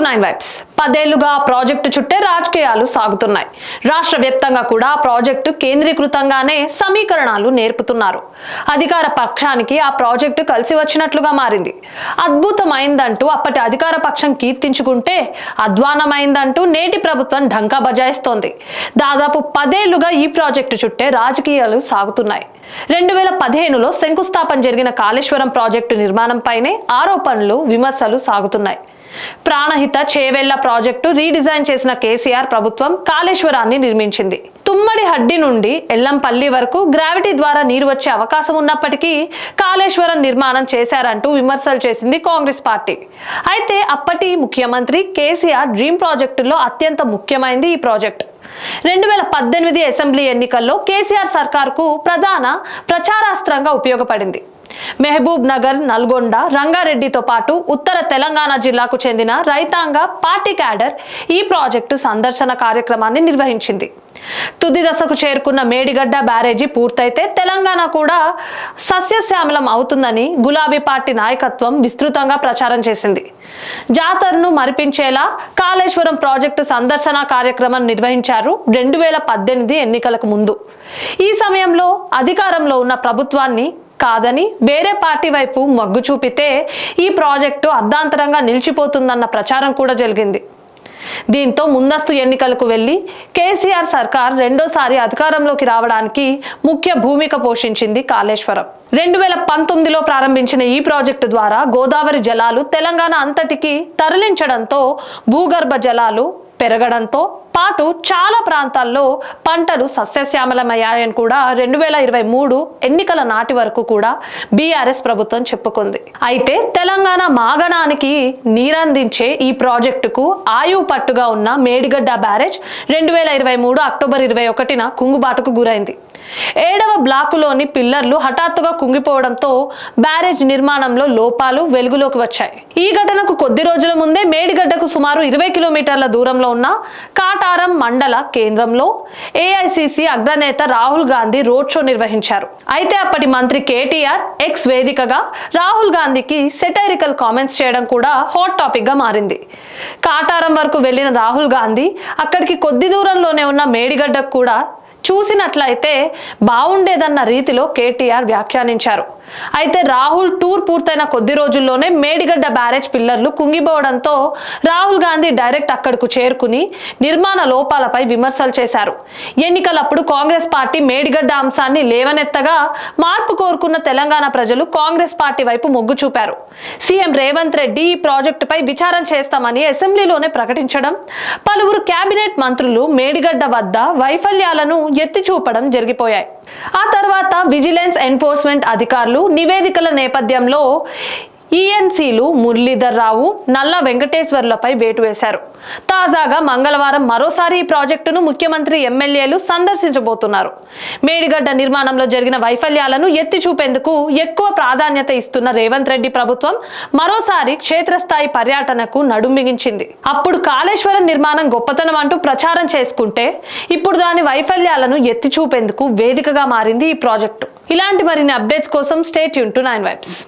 9 vibes 10 ఏళ్లుగా project చుట్టే రాజకీయాలు సాగుతున్నాయి. రాష్ట్ర వ్యాప్తంగా కూడా ప్రాజెక్టు కేంద్రీకృతంగానే సమీకరణాలు నేర్పుతున్నారు. అధికార పక్షానికి ఆ ప్రాజెక్టు కలిసి వచ్చినట్లుగా మారింది. అద్భుతమైందంటూ అప్పటి అధికార పక్షం కీర్తించుకుంటే అధ్వానమైందంటూ నేటి ప్రభుత్వం ఢంకా బజాయిస్తోంది. దాదాపు 10 ఏళ్లుగా ఈ ప్రాజెక్టు చుట్టే రాజకీయాలు సాగుతున్నాయి. 2015లో శంకుస్థాపన జరిగిన కాళేశ్వరం ప్రాజెక్టు నిర్మాణంపైనే ఆరోపణలు, విమర్శలు సాగుతున్నాయి. ప్రాణహిత చేవెళ్ల ప్రాజెక్టు రీడిజైన్ చేసిన కేసీఆర్ ప్రభుత్వం కాళేశ్వరాన్ని నిర్మించింది. తుమ్మడి హడ్డి నుండి ఎల్లంపల్లి వరకు గ్రావిటీ ద్వారా నీరు వచ్చే అవకాశం ఉన్నప్పటికీ కాళేశ్వరం నిర్మాణం చేశారంటూ విమర్శలు చేసింది కాంగ్రెస్ పార్టీ. అయితే అప్పటి ముఖ్యమంత్రి కేసీఆర్ డ్రీమ్ ప్రాజెక్టులో అత్యంత ముఖ్యమైనది ఈ ప్రాజెక్టు. 2018 అసెంబ్లీ ఎన్నికల్లో కేసీఆర్ సర్కార్కు ప్రధాన ప్రచారాస్త్రంగా ఉపయోగపడింది. మహబూబ్ నగర్, నల్గొండ, రంగారెడ్డితో పాటు ఉత్తర తెలంగాణ జిల్లాకు చెందిన రైతాంగ పార్టీ క్యాడర్ ఈ ప్రాజెక్టు సందర్శన కార్యక్రమాన్ని నిర్వహించింది. తుది దశకు చేరుకున్న మేడిగడ్డ బ్యారేజీ పూర్తయితే తెలంగాణ కూడా సస్యశ్యామలం అవుతుందని గులాబీ పార్టీ నాయకత్వం విస్తృతంగా ప్రచారం చేసింది. జాతరను మరిపించేలా కాళేశ్వరం ప్రాజెక్టు సందర్శన కార్యక్రమం నిర్వహించారు 2018 ఎన్నికలకు ముందు. ఈ సమయంలో అధికారంలో ఉన్న ప్రభుత్వాన్ని కాదని వేరే పార్టీ వైపు మొగ్గు చూపితే ఈ ప్రాజెక్టు అర్ధాంతరంగా నిలిచిపోతుందన్న ప్రచారం కూడా జరిగింది. దీంతో ముందస్తు ఎన్నికలకు వెళ్లి కేసీఆర్ సర్కార్ రెండోసారి అధికారంలోకి రావడానికి ముఖ్య భూమిక పోషించింది కాళేశ్వరం. 2019లో ప్రారంభించిన ఈ ప్రాజెక్టు ద్వారా గోదావరి జలాలు తెలంగాణ అంతటికి తరలించడంతో భూగర్భ జలాలు పెరగడంతో పాటు చాలా ప్రాంతాల్లో పంటలు సస్యశ్యామలమయ్యాయని కూడా 2023 ఎన్నికల నాటి వరకు కూడా బీఆర్ఎస్ ప్రభుత్వం చెప్పుకుంది. అయితే తెలంగాణ మాగణానికి నీరందించే ఈ ప్రాజెక్టుకు ఆయువు పట్టుగా ఉన్న మేడిగడ్డ బ్యారేజ్ 2023 అక్టోబర్ 21న కుంగుబాటుకు గురైంది. 7వ బ్లాకులోని పిల్లర్లు హఠాత్తుగా కుంగిపోవడంతో బ్యారేజ్ నిర్మాణంలో లోపాలు వెలుగులోకి వచ్చాయి. ఈ ఘటనకు కొద్ది రోజుల ముందే మేడిగడ్డకు సుమారు 20 కిలోమీటర్ల దూరంలో ఉన్న కాటారం మండల కేంద్రంలో ఏఐసిసి అగ్రనేత రాహుల్ గాంధీ రోడ్ షో నిర్వహించారు. అయితే అప్పటి మంత్రి కేటీఆర్ ఎక్స్ వేదికగా రాహుల్ గాంధీకి సెటైరికల్ కామెంట్స్ చేయడం కూడా హాట్ టాపిక్ గా మారింది. కాటారం వరకు వెళ్లిన రాహుల్ గాంధీ అక్కడికి కొద్ది దూరంలోనే ఉన్న మేడిగడ్డకు కూడా చూసినట్లయితే బాగుండేదన్న రీతిలో కేటీఆర్ వ్యాఖ్యానించారు. అయితే రాహుల్ టూర్ పూర్తయిన కొద్ది రోజుల్లోనే మేడిగడ్డ బ్యారేజ్ పిల్లర్లు కుంగిపోవడంతో రాహుల్ గాంధీ డైరెక్ట్ అక్కడకు చేరుకుని నిర్మాణ లోపాలపై విమర్శలు చేశారు. ఎన్నికలప్పుడు కాంగ్రెస్ పార్టీ మేడిగడ్డ అంశాన్ని లేవనెత్తగా మార్పు కోరుకున్న తెలంగాణ ప్రజలు కాంగ్రెస్ పార్టీ వైపు మొగ్గు చూపారు. సీఎం రేవంత్ రెడ్డి ఈ ప్రాజెక్టుపై విచారణ చేస్తామని అసెంబ్లీలోనే ప్రకటించడం, పలువురు కేబినెట్ మంత్రులు మేడిగడ్డ వద్ద వైఫల్యాలను ఎత్తి చూపడం జరిగిపోయాయి. ఆ తర్వాత విజిలెన్స్ ఎన్ఫోర్స్మెంట్ అధికారులు నివేదికల నేపథ్యంలో ఈఎన్సీలు మురళీధర్ రావు, నల్ల వెంకటేశ్వర్లపై వేటు వేశారు. తాజాగా మంగళవారం మరోసారి ఈ ప్రాజెక్టును ముఖ్యమంత్రి, ఎమ్మెల్యేలు సందర్శించబోతున్నారు. మేడిగడ్డ నిర్మాణంలో జరిగిన వైఫల్యాలను ఎత్తి చూపేందుకు ఎక్కువ ప్రాధాన్యత ఇస్తున్న రేవంత్ రెడ్డి ప్రభుత్వం మరోసారి క్షేత్రస్థాయి పర్యటనకు నడుం బిగించింది. అప్పుడు కాళేశ్వరం నిర్మాణం గొప్పతనం అంటూ ప్రచారం చేసుకుంటే ఇప్పుడు దాని వైఫల్యాలను ఎత్తి చూపేందుకు వేదికగా మారింది ఈ ప్రాజెక్టు. ఇలాంటి మరిన్ని అప్డేట్స్ కోసం స్టే ట్యూన్ టు 9 వైబ్స్.